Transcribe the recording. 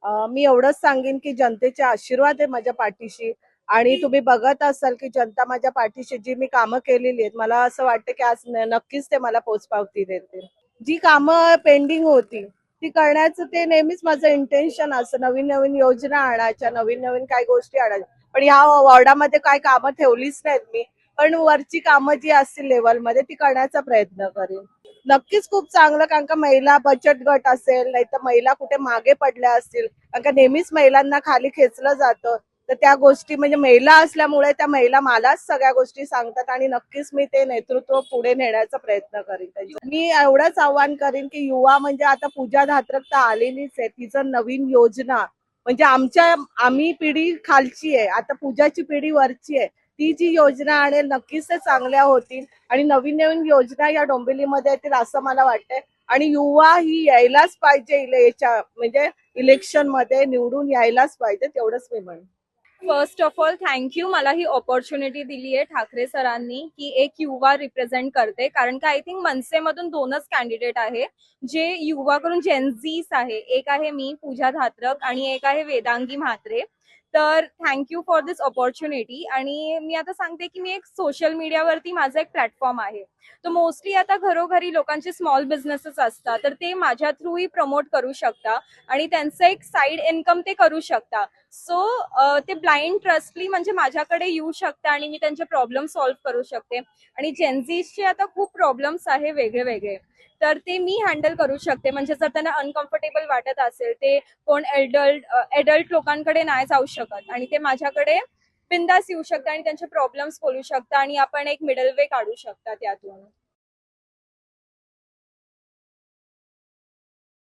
मी एवढंच सांगेन की जनतेचे आशीर्वाद आहे माझ्या पाठीशी आणि तुम्ही बघत असाल की जनता माझ्या पाठीशी जी मी कामं केलेली आहेत, मला असं वाटतं की आज नक्कीच ते मला पोचपावती देतील. जी कामं पेंडिंग होती ती करण्याचं ते नेहमीच माझं इंटेन्शन असतं. नवीन नवीन योजना आणायच्या, नवीन नवीन काही गोष्टी आणायच्या. पण ह्या वॉर्डामध्ये काय कामं ठेवलीच नाहीत मी. पण वरची कामं जी असतील लेवलमध्ये ती करण्याचा प्रयत्न करेन. नक्कीच खूप चांगलं, कारण का महिला बचत गट असेल, नाही तर महिला कुठे मागे पडल्या असतील, कारण का नेहमीच महिलांना खाली खेचलं जातं. तर त्या गोष्टी म्हणजे महिला असल्यामुळे त्या महिला मलाच सगळ्या गोष्टी सांगतात आणि नक्कीच मी ते नेतृत्व पुढे नेण्याचा प्रयत्न करीन. मी एवढंच आव्हान करीन की युवा म्हणजे आता पूजा धात्रक तर आलेलीच आहे, तिचं नवीन योजना म्हणजे आम्ही पिढी खालची आहे, आता पूजाची पिढी वरची आहे. ती जी योजना आणेल नक्कीच ते चांगल्या होतील आणि नवीन नवीन योजना या डोंबिवलीमध्ये येतील असं मला वाटतंय. आणि युवा ही यायलाच पाहिजे याच्या म्हणजे इलेक्शन मध्ये निवडून यायलाच पाहिजे, तेवढंच मी म्हणेन. फर्स्ट ऑफ ऑल थँक्यू, मला ही ऑपॉर्च्युनिटी दिली आहे ठाकरे सरांनी की एक युवा रिप्रेझेंट करते. कारण का आय थिंक मनसेमधून दोनच कॅन्डिडेट आहे जे युवाकडून जेनझीस आहे. एक आहे मी पूजा धात्रक आणि एक आहे वेदांगी म्हात्रे. तर थँक्यू फॉर दिस ऑपॉर्च्युनिटी. आणि मी आता सांगते की मी एक सोशल मीडियावरती माझा एक प्लॅटफॉर्म आहे. तर मोस्टली आता घरोघरी लोकांचे स्मॉल बिझनेसेस असतात, तर ते माझ्या थ्रूही प्रमोट करू शकता आणि त्यांचं एक साईड इन्कम ते करू शकता. सो ते ब्लाइंड ट्रस्टली म्हणजे माझ्याकडे येऊ शकते आणि मी त्यांचे प्रॉब्लेम सॉल्व्ह करू शकते. आणि जेनझीचे आता खूप प्रॉब्लेम्स आहे वेगळे वेगळे, तर ते मी हँडल करू शकते. म्हणजे जर त्यांना अनकम्फर्टेबल वाटत असेल, ते कोण एडल्ट लोकांकडे नाही जाऊ शकत आणि ते माझ्याकडे बिंदास येऊ शकतात आणि त्यांचे प्रॉब्लेम्स बोलू शकतात आणि आपण एक मिडल वे काढू शकता त्यातून.